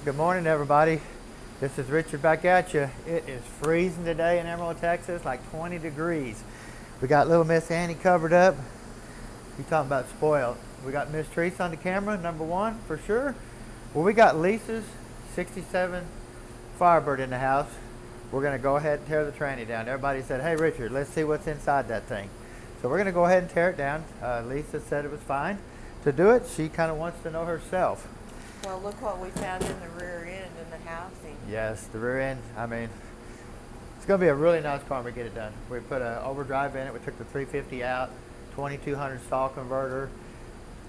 Good morning, everybody. This is Richard back at you. It is freezing today in Amarillo, Texas, like 20 degrees. We got little Miss Annie covered up. You talking about spoiled. We got Miss Treese on the camera, number one for sure. Well, we got Lisa's 67 Firebird in the house. We're gonna go ahead and tear the tranny down. Everybody said, hey Richard, let's see what's inside that thing. So we're gonna go ahead and tear it down. Lisa said it was fine to do it. She kind of wants to know herself. Well, look what we found in the rear end in the housing. Yes, the rear end. I mean, it's going to be a really nice car when we get it done. We put an overdrive in it. We took the 350 out, 2200 stall converter.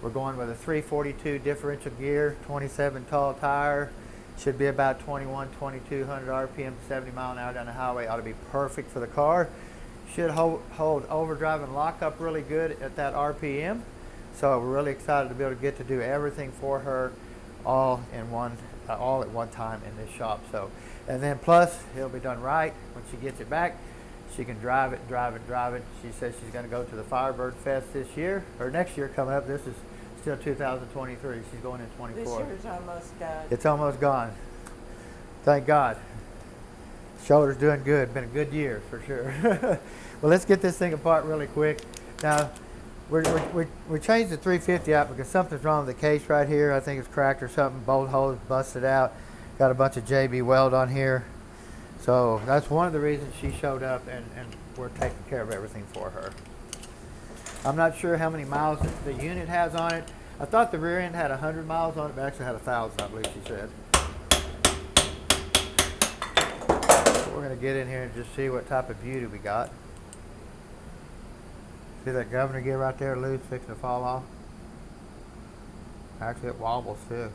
We're going with a 342 differential gear, 27 tall tire. Should be about 2200 RPM, 70 mile an hour down the highway. Ought to be perfect for the car. Should hold overdrive and lock up really good at that RPM. So we're really excited to be able to get to do everything for her all at one time in this shop. So, and then plus it'll be done right when she gets it back. She can drive it. She says she's going to go to the Firebird Fest this year or next year coming up. This is still 2023. She's going in 24. This year's almost done. It's almost gone. Thank God. Shoulder's doing good. Been a good year for sure. Well, let's get this thing apart really quick. Now, we changed the 350 out because something's wrong with the case right here. I think it's cracked or something. Bolt holes busted out. Got a bunch of JB weld on here. So that's one of the reasons she showed up, and we're taking care of everything for her. I'm not sure how many miles the unit has on it. I thought the rear end had 100 miles on it, but actually had 1,000, I believe she said. So we're going to get in here and just see what type of beauty we got. See that governor gear right there loose, fixing to fall off? Actually, it wobbles too.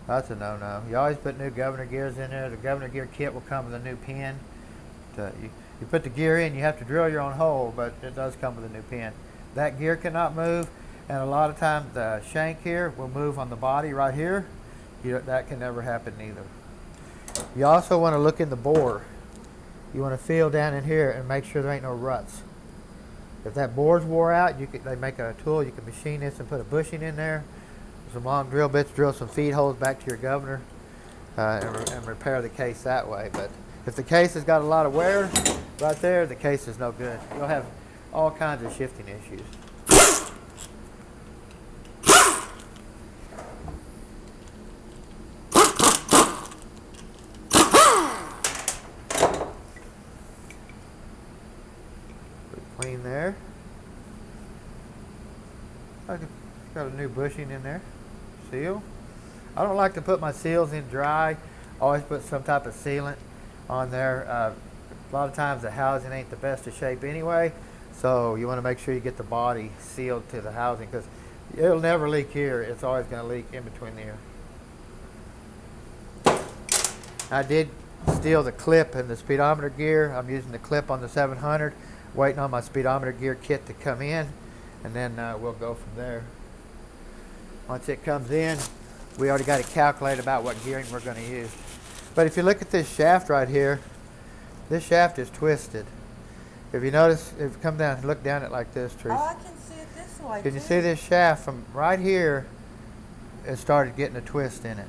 That's a no-no. You always put new governor gears in there. The governor gear kit will come with a new pin. You put the gear in, you have to drill your own hole, but it does come with a new pin. That gear cannot move, and a lot of times the shank here will move on the body right here. That can never happen either. You also want to look in the bore. You want to feel down in here and make sure there ain't no ruts. If that bore's wore out, they make a tool. You can machine this and put a bushing in there. Some long drill bits, drill some feed holes back to your governor, and repair the case that way. But if the case has got a lot of wear right there, the case is no good. You'll have all kinds of shifting issues. Clean there. Got a new bushing in there. Seal. I don't like to put my seals in dry. Always put some type of sealant on there. A lot of times the housing ain't the best of shape anyway, so you want to make sure you get the body sealed to the housing because it'll never leak here. It's always going to leak in between there. I did steal the clip in the speedometer gear. I'm using the clip on the 700. Waiting on my speedometer gear kit to come in, and then we'll go from there. Once it comes in, we already got it calculated about what gearing we're going to use. But if you look at this shaft right here, this shaft is twisted. If you notice, if you come down and look down it like this, Teresa. Oh, I can see it this way. Can you see this shaft from right here? It started getting a twist in it.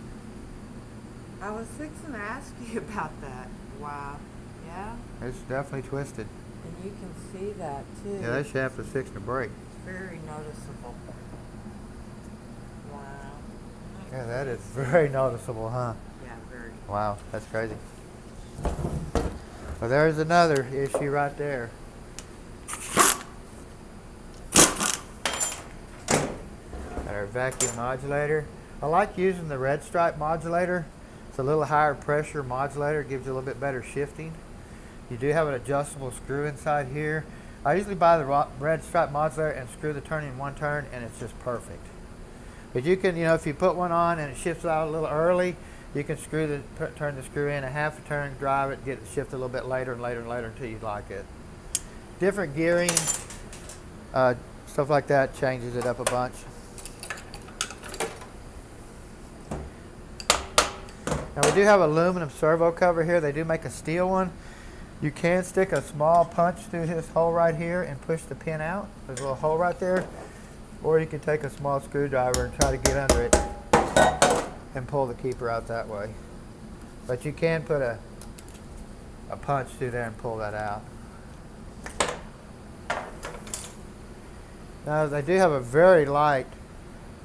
I was fixing to ask you about that. Wow. Yeah? It's definitely twisted. And you can see that too. Yeah, that shaft is fixing to break. It's very noticeable. Wow. Yeah, that is very noticeable, huh? Yeah, very. Wow, that's crazy. Well, there's another issue right there. Got our vacuum modulator. I like using the red stripe modulator. It's a little higher pressure modulator. It gives you a little bit better shifting. You do have an adjustable screw inside here. I usually buy the red stripe modulator and screw the turn in one turn, and it's just perfect. But you can, if you put one on and it shifts out a little early, you can turn the screw in a half a turn, drive it, get it shifted a little bit later and later and later until you like it. Different gearing, stuff like that changes it up a bunch. Now we do have aluminum servo cover here. They do make a steel one. You can stick a small punch through this hole right here and push the pin out. There's a little hole right there. Or you can take a small screwdriver and try to get under it and pull the keeper out that way. But you can put a punch through there and pull that out. Now they do have a very light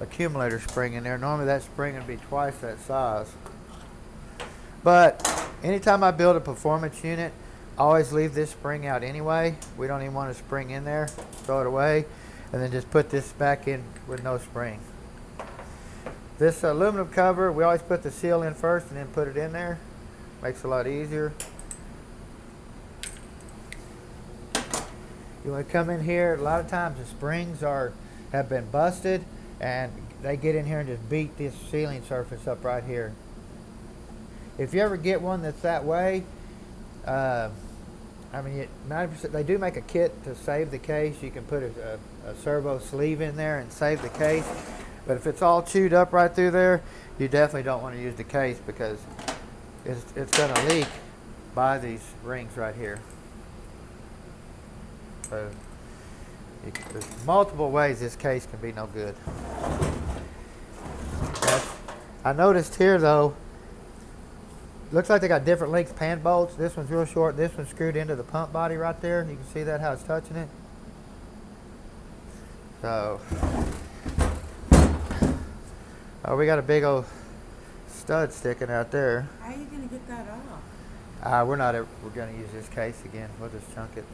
accumulator spring in there. Normally that spring would be twice that size. But anytime I build a performance unit, I always leave this spring out anyway. We don't even want a spring in there. Throw it away and then just put this back in with no spring. This aluminum cover, we always put the seal in first and then put it in there. Makes it a lot easier. You want to come in here, a lot of times the springs have been busted and they get in here and just beat this sealing surface up right here. If you ever get one that's that way, I mean, 90%, they do make a kit to save the case. You can put a servo sleeve in there and save the case. But if it's all chewed up right through there, you definitely don't want to use the case because it's going to leak by these rings right here. So there's multiple ways this case can be no good. I noticed here though, looks like they got different length pan bolts. This one's real short. This one's screwed into the pump body right there. You can see that how it's touching it. So, oh, we got a big old stud sticking out there. How are you going to get that off? We're going to use this case again. We'll just chunk it.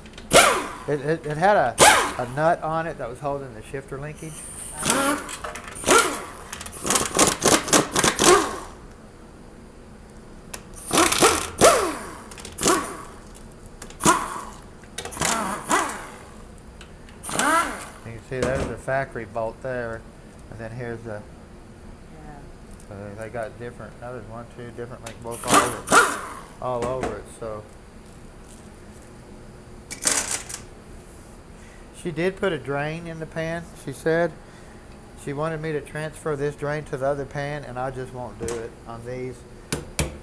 It had a nut on it that was holding the shifter linkage. You can see there's the factory bolt there, and then here's the. So they got different. Now there's 1, 2 different link bolts all over it. So. She did put a drain in the pan, she said. She wanted me to transfer this drain to the other pan, and I just won't do it on these.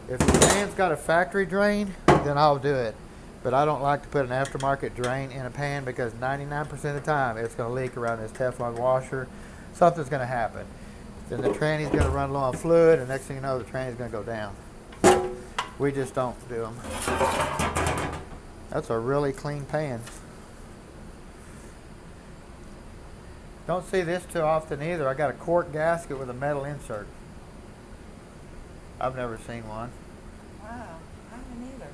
If the pan's got a factory drain, then I'll do it. But I don't like to put an aftermarket drain in a pan because 99% of the time it's going to leak around this Teflon washer. Something's going to happen. Then the tranny's going to run low on fluid, and next thing you know, the tranny's going to go down. We just don't do them. That's a really clean pan. Don't see this too often either. I got a cork gasket with a metal insert. I've never seen one. Wow, I haven't either.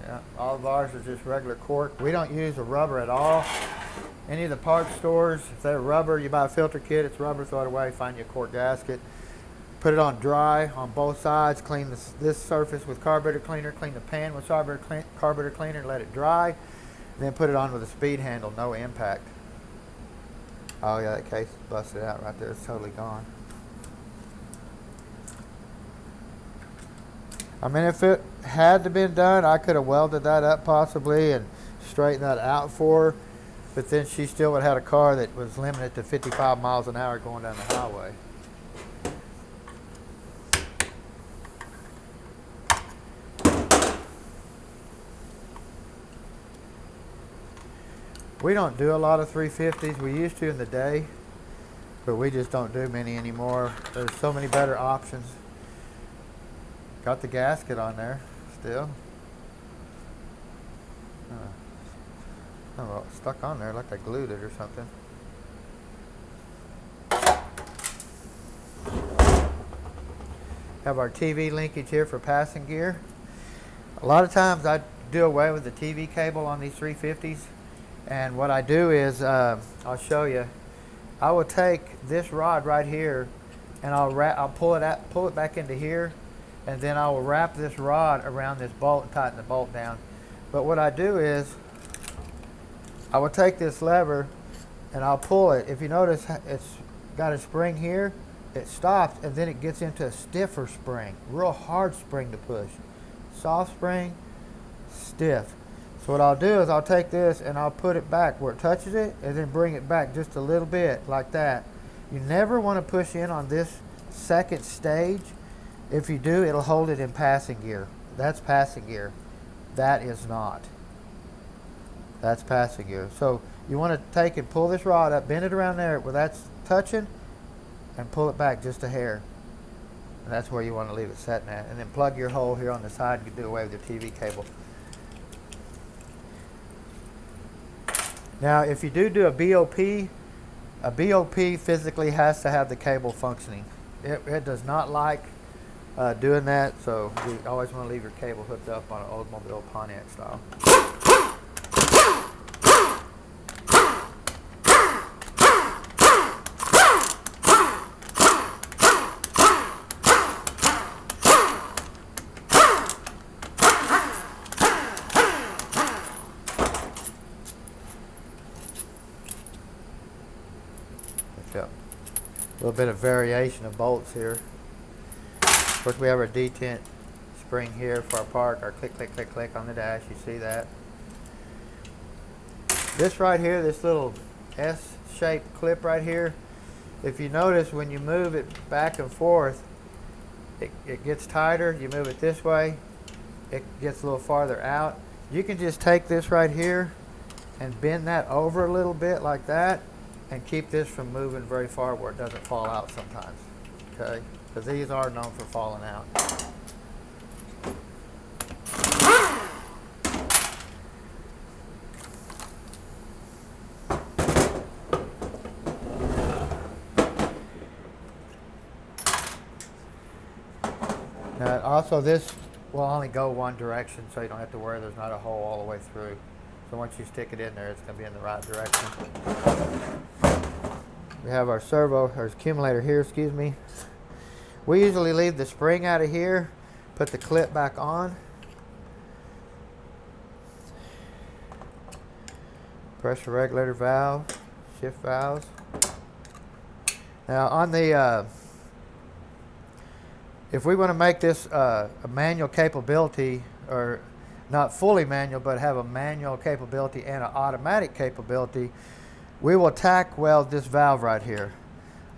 Yeah, all of ours are just regular cork. We don't use a rubber at all. Any of the parts stores, if they're rubber, you buy a filter kit, it's rubber, throw it away, find you a cork gasket. Put it on dry on both sides, clean this surface with carburetor cleaner, clean the pan with carburetor cleaner, let it dry, then put it on with a speed handle, no impact. Oh yeah, that case busted out right there. It's totally gone. I mean, if it had to been done, I could have welded that up possibly and straightened that out for her. But then she still would have had a car that was limited to 55 miles an hour going down the highway. We don't do a lot of 350s. We used to in the day, but we just don't do many anymore. There's so many better options. Got the gasket on there still. Oh, stuck on there like I glued it or something. Have our TV linkage here for passing gear. A lot of times I do away with the TV cable on these 350s. And what I do is, I'll show you. I will take this rod right here, and I'll pull it back into here, and then I will wrap this rod around this bolt and tighten the bolt down. But what I do is, I will take this lever, and I'll pull it. If you notice, it's got a spring here. It stops, and then it gets into a stiffer spring, real hard spring to push. Soft spring, stiff. So what I'll do is I'll take this and I'll put it back where it touches it and then bring it back just a little bit like that. You never want to push in on this second stage. If you do, it'll hold it in passing gear. That's passing gear. That is not. That's passing gear. So you want to take and pull this rod up, bend it around there where that's touching, and pull it back just a hair. And that's where you want to leave it setting at. And then plug your hole here on the side. You can do away with your TV cable. Now, if you do a BOP physically has to have the cable functioning. It does not like doing that, so you always want to leave your cable hooked up on an Oldsmobile Pontiac style. A little bit of variation of bolts here. Of course, we have our detent spring here for our park, our click, click, click, click on the dash. You see that. This right here, this little S-shaped clip right here, if you notice when you move it back and forth, it gets tighter. You move it this way, it gets a little farther out. You can just take this right here and bend that over a little bit like that, and keep this from moving very far where it doesn't fall out sometimes, okay? Because these are known for falling out. Now also this will only go one direction, so you don't have to worry there's not a hole all the way through. So once you stick it in there, it's going to be in the right direction. We have our servo, or accumulator here, excuse me. We usually leave the spring out of here, put the clip back on. Pressure regulator valve, shift valves. Now on the, if we want to make this a manual capability, or not fully manual, but have a manual capability and an automatic capability, we will tack weld this valve right here.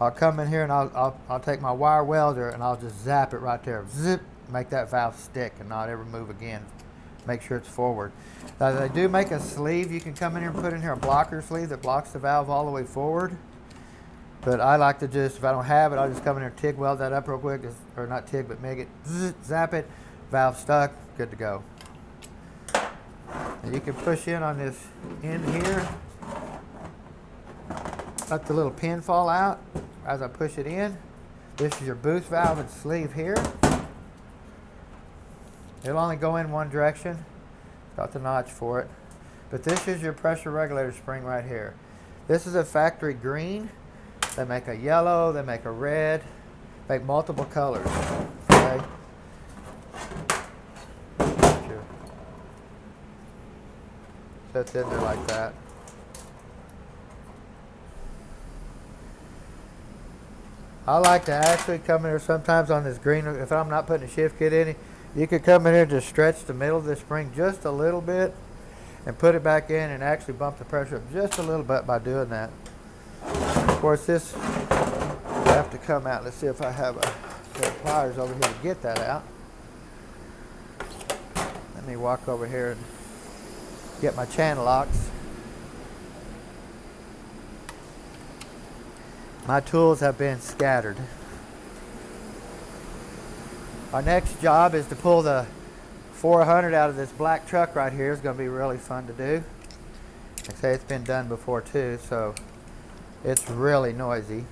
I'll come in here and I'll take my wire welder and I'll just zap it right there. Zip, make that valve stick and not ever move again. Make sure it's forward. Now they do make a sleeve. You can come in here and put in here a blocker sleeve that blocks the valve all the way forward. But I like to just, if I don't have it, I'll just come in here and TIG weld that up real quick. Or not TIG, but make it, zap it, valve stuck, good to go. And you can push in on this end here. Let the little pin fall out as I push it in. This is your boost valve and sleeve here. It'll only go in one direction. Got the notch for it. But this is your pressure regulator spring right here. This is a factory green. They make a yellow, they make a red, make multiple colors. Okay. That's in there like that. I like to actually come in here sometimes on this green, if I'm not putting a shift kit in it, you could come in here and just stretch the middle of the spring just a little bit and put it back in and actually bump the pressure up just a little bit by doing that. Of course this will have to come out. Let's see if I have a pair of pliers over here to get that out. Let me walk over here and get my channel locks. My tools have been scattered. Our next job is to pull the 400 out of this black truck right here. It's going to be really fun to do. Like I say, it's been done before too, so it's really noisy.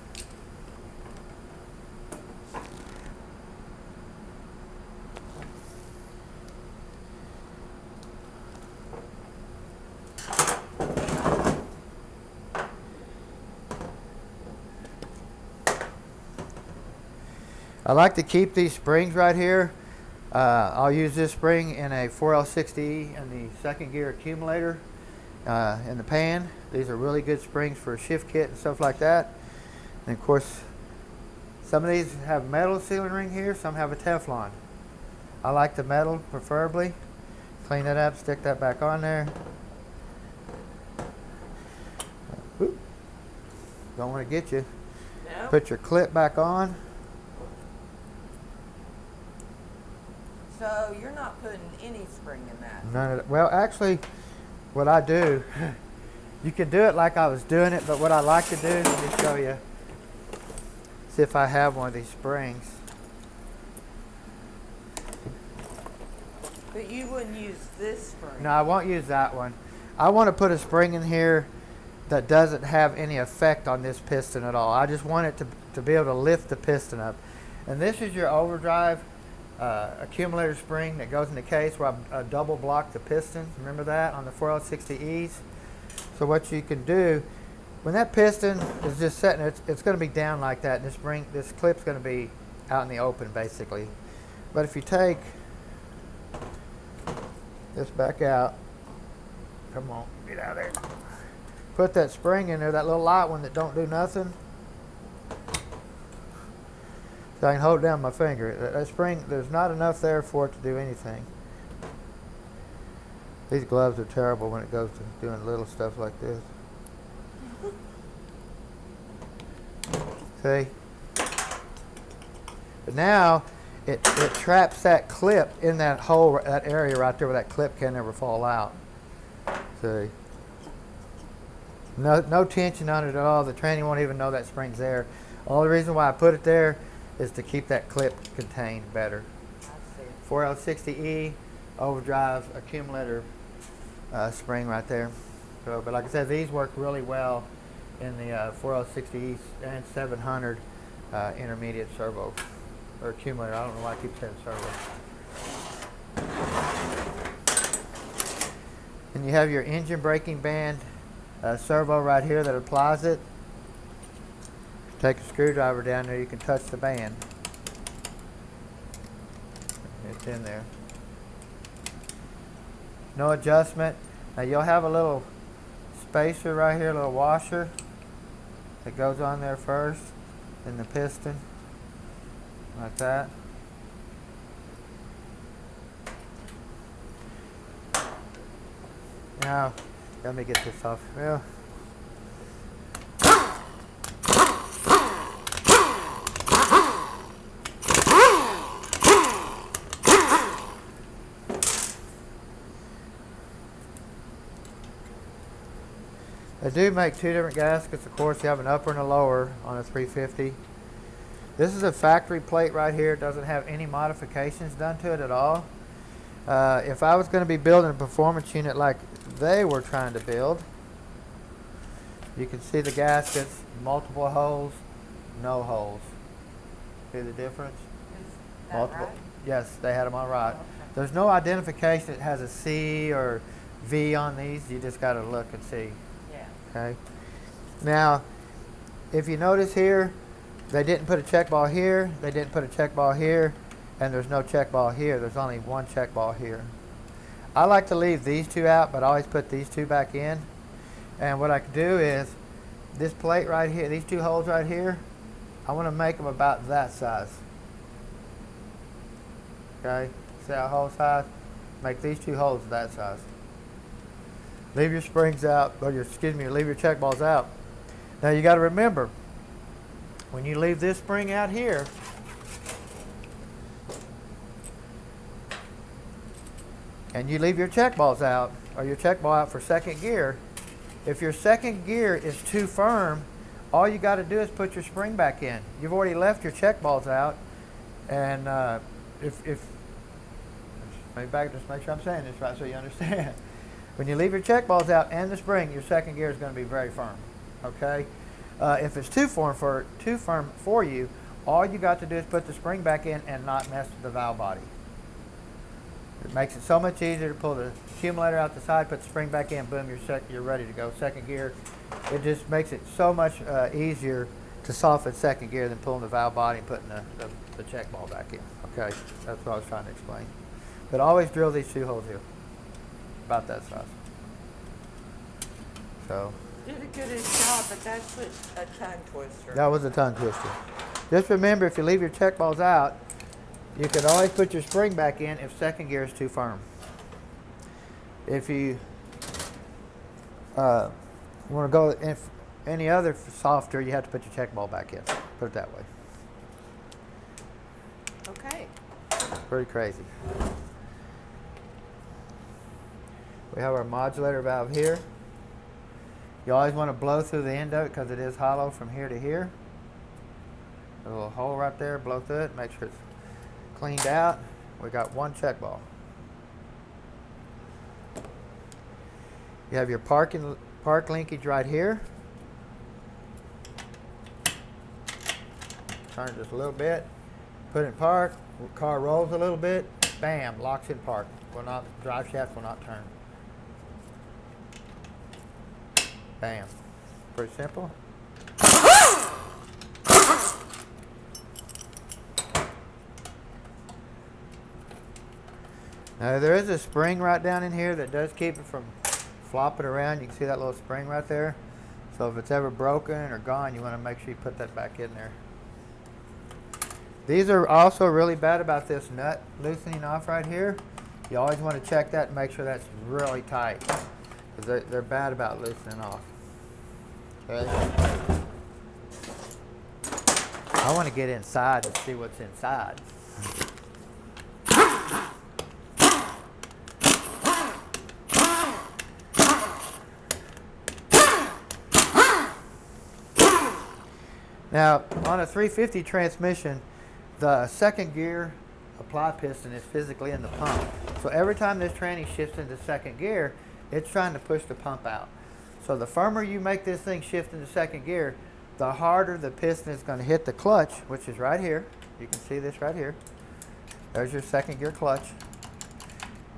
I like to keep these springs right here. I'll use this spring in a 4L60E and the second gear accumulator in the pan. These are really good springs for a shift kit and stuff like that. And of course, some of these have metal sealing ring here, some have a Teflon. I like the metal preferably. Clean that up, stick that back on there. Oop. Don't want to get you. No. Put your clip back on. So you're not putting any spring in that? None of that. Well, actually, what I do, you can do it like I was doing it, but what I like to do, let me show you. See if I have one of these springs. But you wouldn't use this spring. No, I won't use that one. I want to put a spring in here that doesn't have any effect on this piston at all. I just want it to be able to lift the piston up. And this is your overdrive accumulator spring that goes in the case where I double block the pistons. Remember that on the 4L60Es? So what you can do, when that piston is just sitting, it's going to be down like that. And this clip's going to be out in the open basically. But if you take this back out, come on, get out of there. Put that spring in there, that little light one that don't do nothing. So I can hold it down with my finger. That spring, there's not enough there for it to do anything. These gloves are terrible when it goes to doing little stuff like this. See? But now, it traps that clip in that hole, that area right there where that clip can never fall out. See? No tension on it at all. The tranny won't even know that spring's there. Only reason why I put it there is to keep that clip contained better. 4L60E overdrive accumulator spring right there. So, but like I said, these work really well in the 4L60E and 700 intermediate servo or accumulator. I don't know why I keep saying servo. And you have your engine braking band servo right here that applies it. Take a screwdriver down there, you can touch the band. It's in there. No adjustment. Now you'll have a little spacer right here, a little washer that goes on there first in the piston, like that. Now, let me get this off. Well, they do make two different gaskets. Of course, you have an upper and a lower on a 350. This is a factory plate right here. It doesn't have any modifications done to it at all. If I was going to be building a performance unit like they were trying to build, you can see the gaskets, multiple holes, no holes. See the difference? Is that Multiple. right? Yes, they had them on right. Okay. There's no identification that has a C or V on these. You just got to look and see. Yeah. Okay. Now, if you notice here, they didn't put a check ball here. They didn't put a check ball here. And there's no check ball here. There's only one check ball here. I like to leave these two out, but I always put these two back in. And what I can do is, this plate right here, these two holes right here, I want to make them about that size. Okay, see that hole size? Make these two holes that size. Leave your springs out, or leave your check balls out. Now you got to remember, when you leave this spring out here, and you leave your check balls out, or your check ball out for second gear, if your second gear is too firm, all you got to do is put your spring back in. You've already left your check balls out, and just make sure I'm saying this right so you understand. When you leave your check balls out and the spring, your second gear is going to be very firm. Okay. If it's too firm for you, all you got to do is put the spring back in and not mess with the valve body. It makes it so much easier to pull the accumulator out the side, put the spring back in, boom, you're ready to go. Second gear, it just makes it so much easier to soften second gear than pulling the valve body and putting the check ball back in. Okay, that's what I was trying to explain. But always drill these two holes here, about that size. So. Did a good job, but that's a tongue twister. That was a tongue twister. Just remember, if you leave your check balls out, you can always put your spring back in if second gear is too firm. If you want to go any other softer, you have to put your check ball back in. Put it that way. Okay. Pretty crazy. We have our modulator valve here. You always want to blow through the end of it because it is hollow from here to here. A little hole right there, blow through it, make sure it's cleaned out. We got one check ball. You have your park linkage right here. Turn just a little bit. Put it in park. Car rolls a little bit. Bam, locks in park. Will not, drive shaft will not turn. Bam. Pretty simple. Now there is a spring right down in here that does keep it from flopping around. You can see that little spring right there. So if it's ever broken or gone, you want to make sure you put that back in there. These are also really bad about this nut loosening off right here. You always want to check that and make sure that's really tight, because they're bad about loosening off. Okay. I want to get inside and see what's inside. Now, on a 350 transmission, the second gear apply piston is physically in the pump. So every time this tranny shifts into second gear, it's trying to push the pump out. So the firmer you make this thing shift into second gear, the harder the piston is going to hit the clutch, which is right here. You can see this right here. There's your second gear clutch.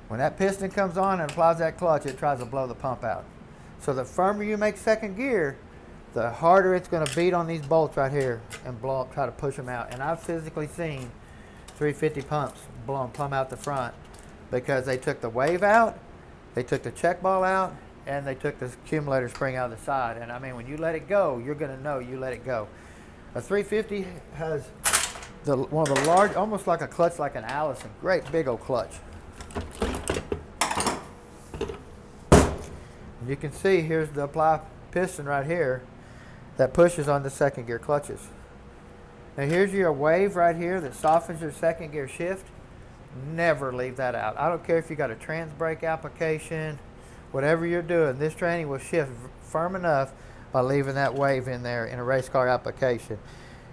When that piston comes on and applies that clutch, it tries to blow the pump out. So the firmer you make second gear, the harder it's going to beat on these bolts right here and blow up, try to push them out. And I've physically seen 350 pumps blowing plumb out the front because they took the wave out, they took the check ball out, and they took the accumulator spring out of the side. And I mean, when you let it go, you're going to know you let it go. A 350 has one of the large, almost like a clutch like an Allison, great big old clutch. And you can see here's the apply piston right here that pushes on the second gear clutches. Now here's your wave right here that softens your second gear shift. Never leave that out. I don't care if you got a trans brake application, whatever you're doing, this tranny will shift firm enough by leaving that wave in there in a race car application.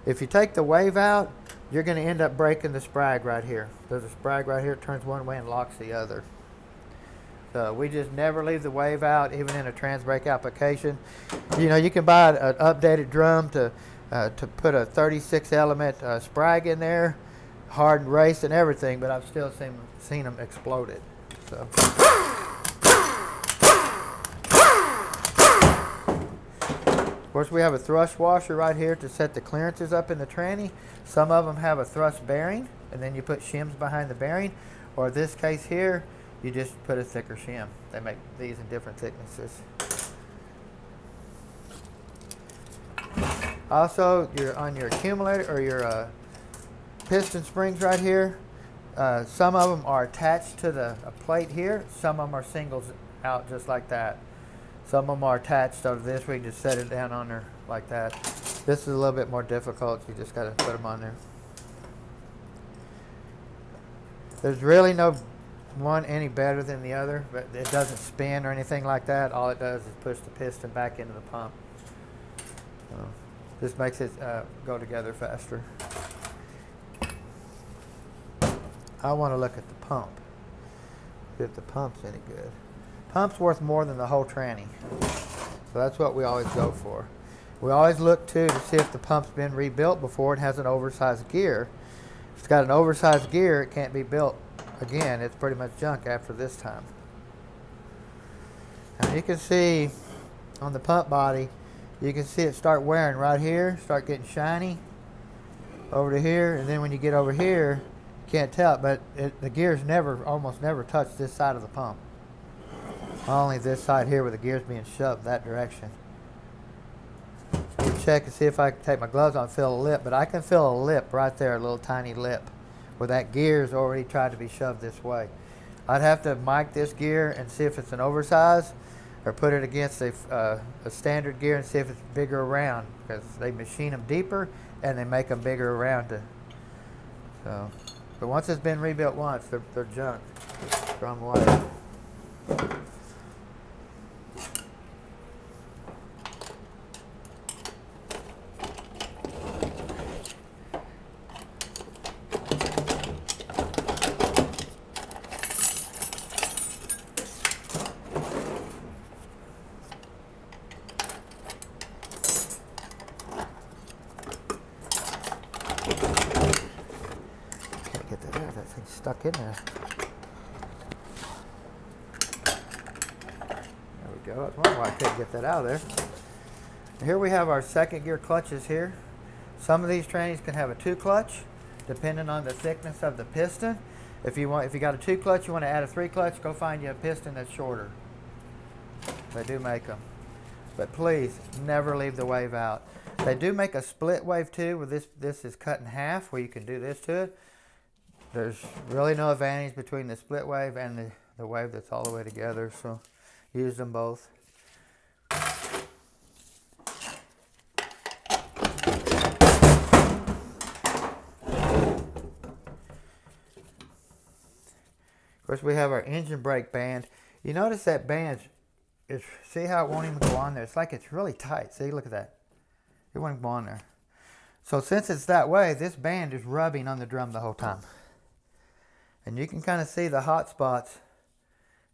If you take the wave out, you're going to end up breaking the sprag right here. There's a sprag right here, it turns one way and locks the other. So we just never leave the wave out, even in a trans brake application. You know, you can buy an updated drum to put a 36 element sprag in there, hardened race and everything, but I've still seen them exploded. So. Of course, we have a thrust washer right here to set the clearances up in the tranny. Some of them have a thrust bearing, and then you put shims behind the bearing, or in this case here, you just put a thicker shim. They make these in different thicknesses. Also, on your accumulator or your piston springs right here, some of them are attached to a plate here. Some of them are singles out just like that. Some of them are attached over this. We just set it down on there like that. This is a little bit more difficult. You just got to put them on there. There's really no one any better than the other, but it doesn't spin or anything like that. All it does is push the piston back into the pump. So this makes it go together faster. I want to look at the pump, see if the pump's any good. Pump's worth more than the whole tranny, so that's what we always go for. We always look too to see if the pump's been rebuilt before it has an oversized gear. If it's got an oversized gear, it can't be built again. It's pretty much junk after this time. Now you can see on the pump body, you can see it start wearing right here, start getting shiny over to here, and then when you get over here, you can't tell, but the gears almost never touch this side of the pump. Only this side here where the gear's being shoved that direction. Check and see if I can take my gloves on and feel a lip, but I can feel a lip right there, a little tiny lip, where that gear's already tried to be shoved this way. I'd have to mic this gear and see if it's an oversized, or put it against a standard gear and see if it's bigger around, because they machine them deeper and they make them bigger around. So, but once it's been rebuilt once, they're junk. Throw them away. That thing's stuck in there. There we go. That's why I couldn't get that out of there. Here we have our second gear clutches here. Some of these trannies can have a 2 clutch, depending on the thickness of the piston. If you got a 2 clutch, you want to add a 3 clutch, go find you a piston that's shorter. They do make them. But please, never leave the wave out. They do make a split wave too, where this is cut in half, where you can do this to it. There's really no advantage between the split wave and the wave that's all the way together, so use them both. Of course, we have our engine brake band. You notice that band, see how it won't even go on there? It's like it's really tight. See, look at that. It won't go on there. So since it's that way, this band is rubbing on the drum the whole time. And you can kind of see the hot spots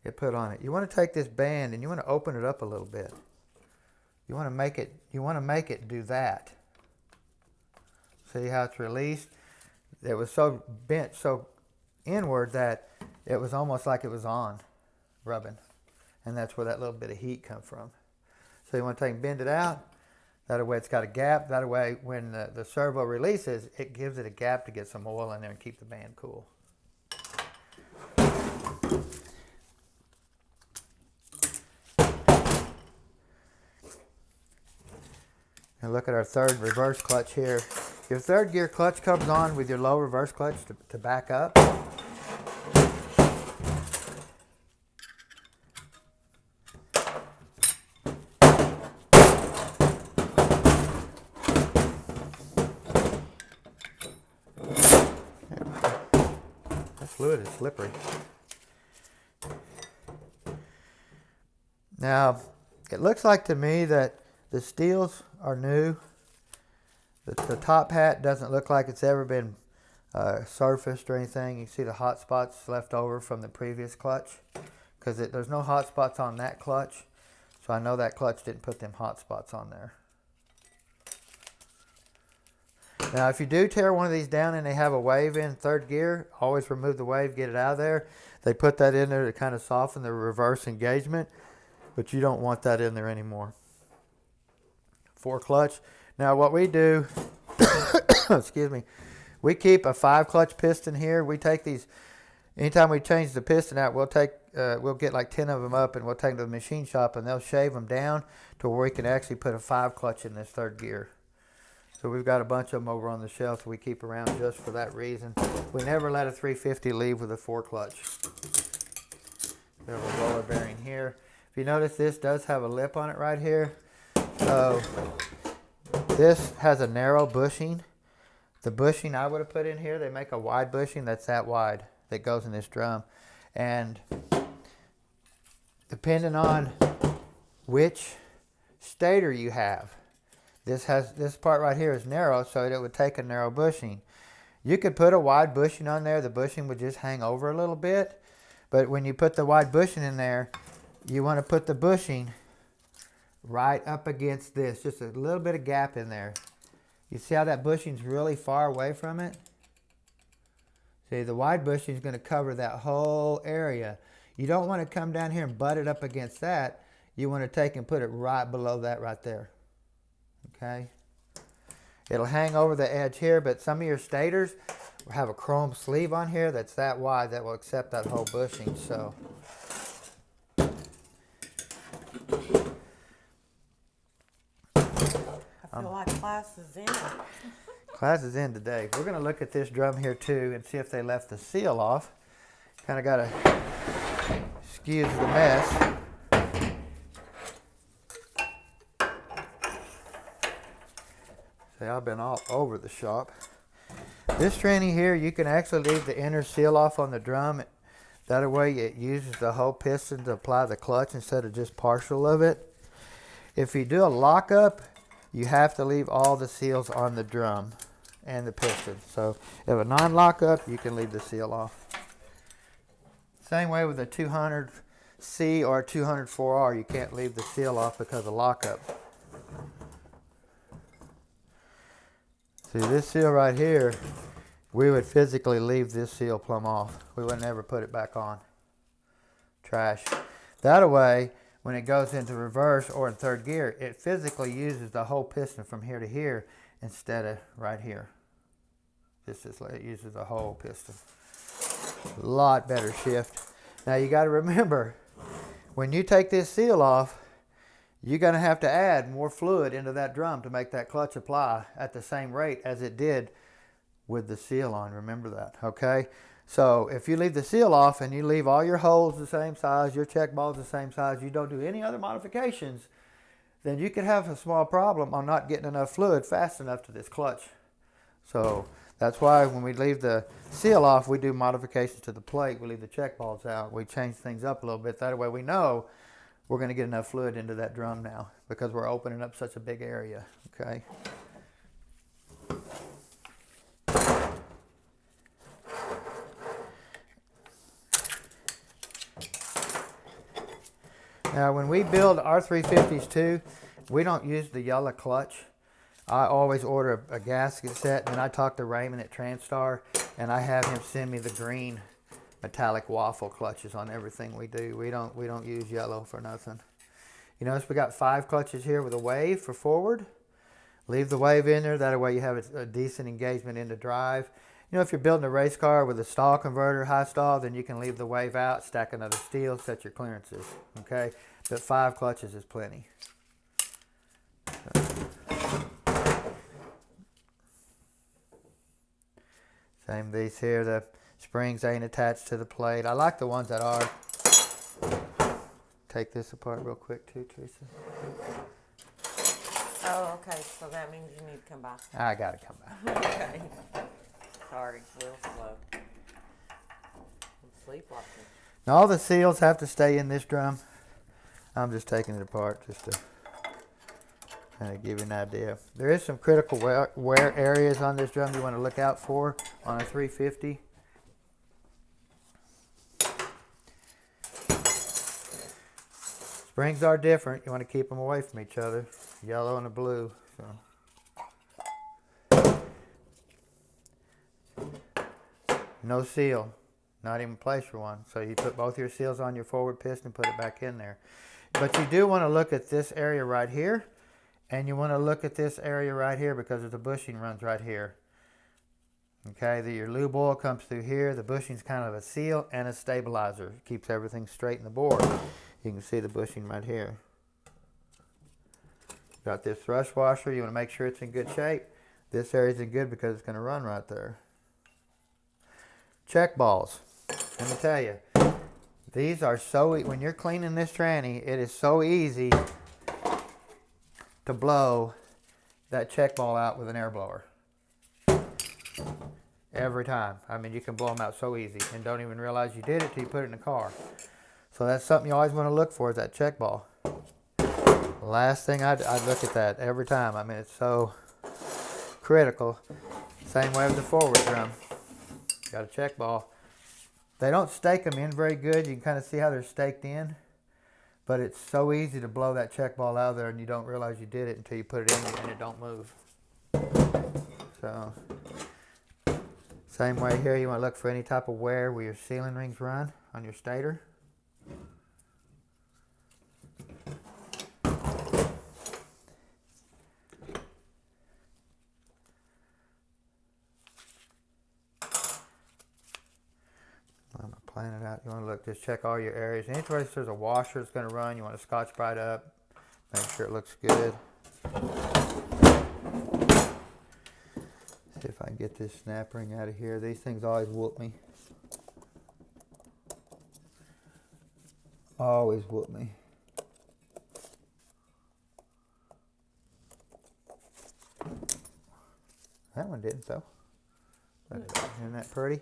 it put on it. You want to take this band and you want to open it up a little bit. You want to make it do that. See how it's released? It was so bent so inward that it was almost like it was on, rubbing. And that's where that little bit of heat comes from. So you want to take and bend it out. That way it's got a gap. That way when the servo releases, it gives it a gap to get some oil in there and keep the band cool. And look at our third reverse clutch here. Your third gear clutch comes on with your low reverse clutch to back up. Fluid is slippery. Now, it looks like to me that the steels are new. The top hat doesn't look like it's ever been surfaced or anything. You can see the hot spots left over from the previous clutch, because there's no hot spots on that clutch. So I know that clutch didn't put them hot spots on there. Now, if you do tear one of these down and they have a wave in third gear, always remove the wave, get it out of there. They put that in there to kind of soften the reverse engagement, but you don't want that in there anymore. 4 clutch. Now, what we do, excuse me, we keep a 5 clutch piston here. We take these, anytime we change the piston out, we'll get like 10 of them up and we'll take them to the machine shop and they'll shave them down to where we can actually put a 5 clutch in this third gear. So we've got a bunch of them over on the shelf we keep around just for that reason. We never let a 350 leave with a 4 clutch. We have a roller bearing here. If you notice, this does have a lip on it right here. So this has a narrow bushing. The bushing I would have put in here, they make a wide bushing that's that wide that goes in this drum. And depending on which stator you have, this part right here is narrow, so it would take a narrow bushing. You could put a wide bushing on there. The bushing would just hang over a little bit. But when you put the wide bushing in there, you want to put the bushing right up against this. Just a little bit of gap in there. You see how that bushing's really far away from it? See, the wide bushing is going to cover that whole area. You don't want to come down here and butt it up against that. You want to take and put it right below that right there. Okay, it'll hang over the edge here, but some of your stators have a chrome sleeve on here that's that wide that will accept that whole bushing. So I feel like class is in. Class is in today. We're going to look at this drum here too and see if they left the seal off. Kind of got to excuse the mess. See, I've been all over the shop. This tranny here, you can actually leave the inner seal off on the drum. That way it uses the whole piston to apply the clutch instead of just partial of it. If you do a lockup, you have to leave all the seals on the drum and the piston. So if a non-lockup, you can leave the seal off. Same way with a 200C or a 204R, you can't leave the seal off because of lockup. See, this seal right here we would physically leave this seal plumb off. We would never put it back on. Trash. That way, when it goes into reverse or in third gear, it physically uses the whole piston from here to here instead of right here. This is like it uses the whole piston. A lot better shift. Now you got to remember, when you take this seal off, you're going to have to add more fluid into that drum to make that clutch apply at the same rate as it did with the seal on. Remember that, okay? So if you leave the seal off and you leave all your holes the same size, your check balls the same size, you don't do any other modifications, then you could have a small problem on not getting enough fluid fast enough to this clutch. So that's why when we leave the seal off, we do modifications to the plate. We leave the check balls out. We change things up a little bit. That way we know we're going to get enough fluid into that drum now because we're opening up such a big area, okay? Now, when we build R350s too, we don't use the yellow clutch. I always order a gasket set, and then I talk to Raymond at Transtar, and I have him send me the green metallic waffle clutches on everything we do. We don't use yellow for nothing. You notice we got 5 clutches here with a wave for forward. Leave the wave in there. That way you have a decent engagement into drive. You know, if you're building a race car with a stall converter, high stall, then you can leave the wave out, stack another steel, set your clearances, okay? But 5 clutches is plenty. Same these here, the springs ain't attached to the plate. I like the ones that are. Take this apart real quick too, Teresa. Oh, okay. So that means you need to come by. I gotta come back. Okay. Sorry, real slow. I'm sleepwalking. Now all the seals have to stay in this drum. I'm just taking it apart just to kind of give you an idea. There is some critical wear areas on this drum you want to look out for on a 350. Springs are different. You want to keep them away from each other. Yellow and a blue. So. No seal. Not even place for one. So you put both your seals on your forward piston and put it back in there. But you do want to look at this area right here. And you want to look at this area right here because the bushing runs right here. Okay, your lube oil comes through here. The bushing's kind of a seal and a stabilizer. It keeps everything straight in the bore. You can see the bushing right here. Got this thrust washer. You want to make sure it's in good shape. This area's in good because it's going to run right there. Check balls. Let me tell you, these are so, when you're cleaning this tranny, it is so easy to blow that check ball out with an air blower. Every time. I mean, you can blow them out so easy and don't even realize you did it till you put it in the car. So that's something you always want to look for, is that check ball. Last thing I'd look at that every time. I mean, it's so critical. Same way with the forward drum. Got a check ball. They don't stake them in very good. You can kind of see how they're staked in. But it's so easy to blow that check ball out of there and you don't realize you did it until you put it in and it don't move. So, same way here, you want to look for any type of wear where your sealing rings run on your stator. I'm going to plan it out. You want to look, just check all your areas. Anyplace there's a washer that's going to run, you want to Scotch Brite up. Make sure it looks good. See if I can get this snap ring out of here. These things always whoop me. Always whoop me. That one didn't though. Isn't that pretty?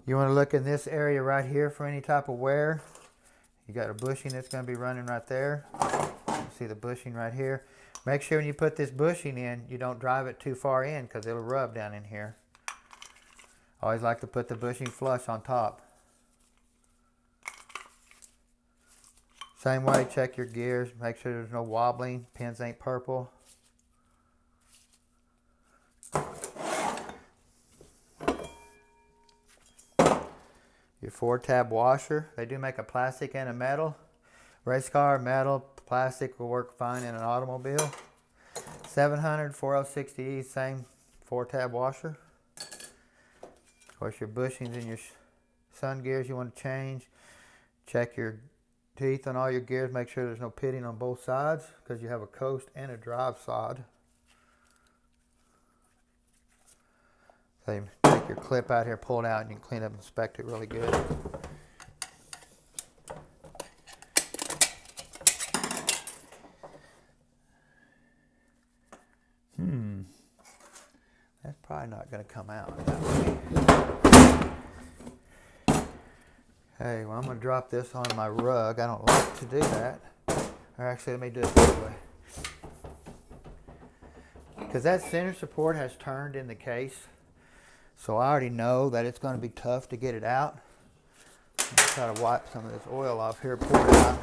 You want to look in this area right here for any type of wear. You got a bushing that's going to be running right there. You see the bushing right here. Make sure when you put this bushing in, you don't drive it too far in because it'll rub down in here. Always like to put the bushing flush on top. Same way, check your gears. Make sure there's no wobbling. Pins ain't purple. Your 4-tab washer. They do make a plastic and a metal. Race car, metal, plastic will work fine in an automobile. 700 4060E, same 4-tab washer. Of course, your bushings and your sun gears you want to change. Check your teeth on all your gears. Make sure there's no pitting on both sides because you have a coast and a drive side. So you take your clip out here, pull it out, and you can clean up and inspect it really good. That's probably not going to come out that way. Hey, well, I'm going to drop this on my rug. I don't like to do that. Or actually, let me do it this way. Because that center support has turned in the case. So I already know that it's going to be tough to get it out. I'm going to try to wipe some of this oil off here, pour it out.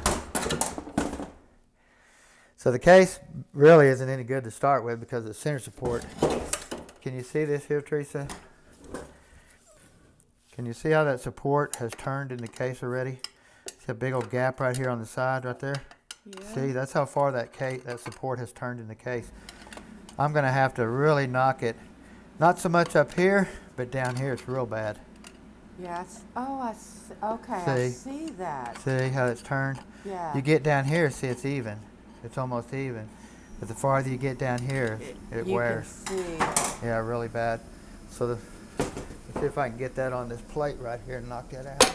So the case really isn't any good to start with because the center support. Can you see this here, Teresa? Can you see how that support has turned in the case already? See a big old gap right here on the side right there? Yeah. See, that's how far that support has turned in the case. I'm going to have to really knock it. Not so much up here, but down here it's real bad. Yes. Oh, I see. Okay, see? I see that. See how it's turned? Yeah. You get down here, see it's even. It's almost even. But the farther you get down here, it wears. You can see. Yeah, really bad. So let's see if I can get that on this plate right here and knock that out.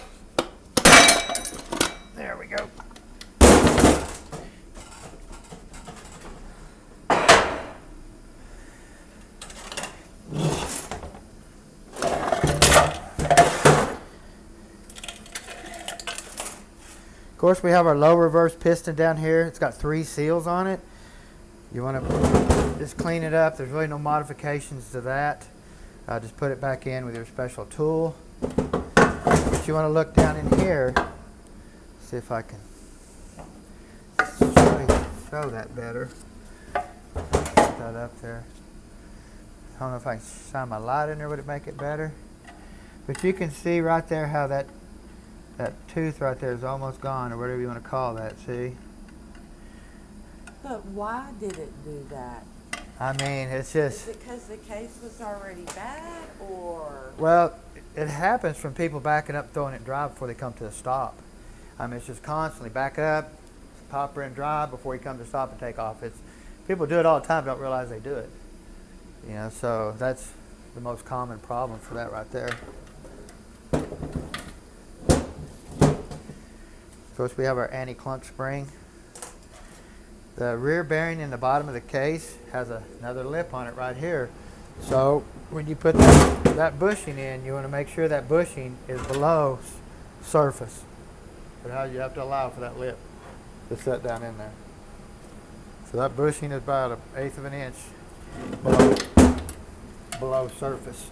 There we go. Of course, we have our low reverse piston down here. It's got 3 seals on it. You want to just clean it up. There's really no modifications to that. Just put it back in with your special tool. But you want to look down in here. See if I can show that better. Put that up there. I don't know if I can shine my light in there. Would it make it better? But you can see right there how that tooth right there is almost gone, or whatever you want to call that, see? But why did it do that? I mean, it's just... Is it because the case was already bad, or...? Well, it happens from people backing up, throwing it dry before they come to a stop. I mean, it's just constantly back up, pop her in dry before you come to stop and take off. People do it all the time, don't realize they do it. You know, so that's the most common problem for that right there. Of course, we have our anti-clunk spring. The rear bearing in the bottom of the case has another lip on it right here. So when you put that bushing in, you want to make sure that bushing is below surface. But how you have to allow for that lip to set down in there. So that bushing is about 1/8 of an inch below surface.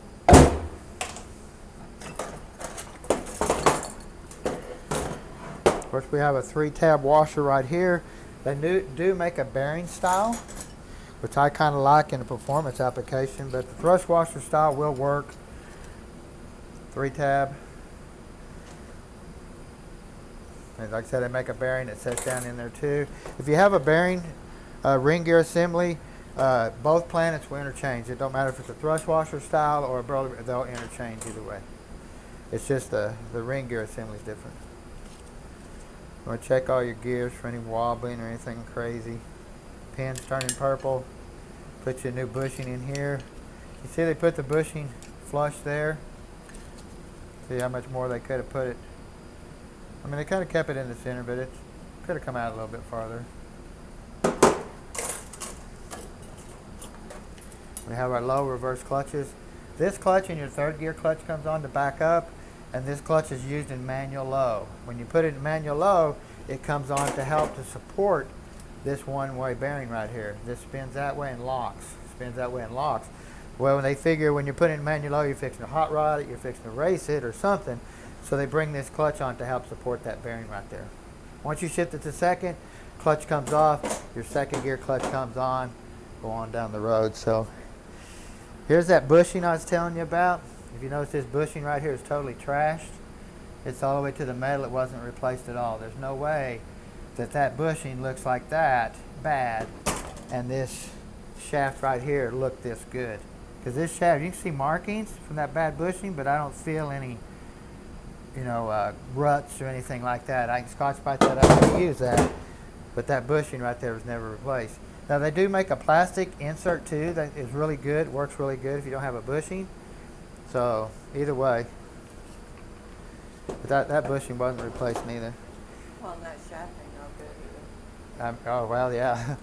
Of course, we have a 3-tab washer right here. They do make a bearing style, which I kind of like in a performance application, but the thrust washer style will work. 3-tab. And like I said, they make a bearing that sets down in there too. If you have a bearing ring gear assembly, both planets will interchange. It don't matter if it's a thrust washer style or a brother, they'll interchange either way. It's just the ring gear assembly is different. You want to check all your gears for any wobbling or anything crazy. Pins turning purple. Put your new bushing in here. You see they put the bushing flush there. See how much more they could have put it. I mean, they kind of kept it in the center, but it could have come out a little bit farther. We have our low reverse clutches. This clutch in your 3rd gear clutch comes on to back up, and this clutch is used in manual low. When you put it in manual low, it comes on to help to support this one-way bearing right here. This spins that way and locks. Spins that way and locks. Well, when they figure when you're putting it in manual low, you're fixing to hot rod it, you're fixing to race it or something, so they bring this clutch on to help support that bearing right there. Once you shift it to 2nd, clutch comes off, your 2nd gear clutch comes on, go on down the road. So here's that bushing I was telling you about. If you notice, this bushing right here is totally trashed. It's all the way to the metal. It wasn't replaced at all. There's no way that that bushing looks like that bad and this shaft right here looked this good. Because this shaft, you can see markings from that bad bushing, but I don't feel any, ruts or anything like that. I can Scotch Brite that up and use that, but that bushing right there was never replaced. Now they do make a plastic insert too that is really good, works really good if you don't have a bushing. So either way, but that bushing wasn't replaced neither. Well, and that shaft ain't no good either. Oh well, yeah.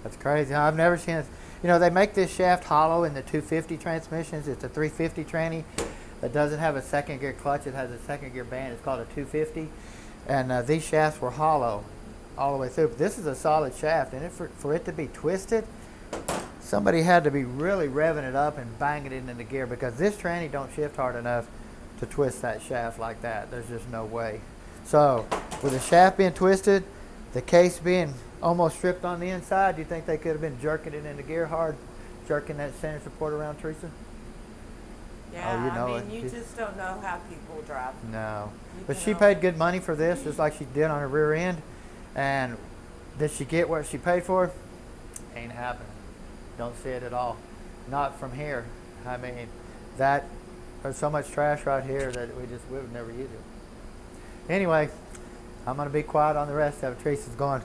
That's crazy. I've never seen it. They make this shaft hollow in the 250 transmissions. It's a 350 tranny that doesn't have a second gear clutch. It has a second gear band. It's called a 250. And these shafts were hollow all the way through. But this is a solid shaft. And for it to be twisted, somebody had to be really revving it up and banging it into gear, because this tranny don't shift hard enough to twist that shaft like that. There's just no way. So with the shaft being twisted, the case being almost stripped on the inside, do you think they could have been jerking it into gear hard, jerking that center support around, Teresa? Yeah, you just don't know how people drive. No. But she paid good money for this, just like she did on her rear end. And did she get what she paid for? Ain't happening. Don't see it at all. Not from here. I mean, there's so much trash right here that we would never use it. Anyway, I'm going to be quiet on the rest of it. Teresa's going,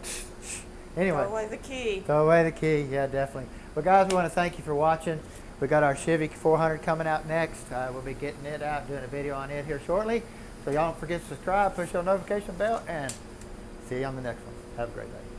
anyway. Throw away the key. Throw away the key, yeah, definitely. Well, guys, we want to thank you for watching. We got our Chevy 400 coming out next. We'll be getting it out, doing a video on it here shortly. So y'all don't forget to subscribe, push the notification bell, and see you on the next one. Have a great day.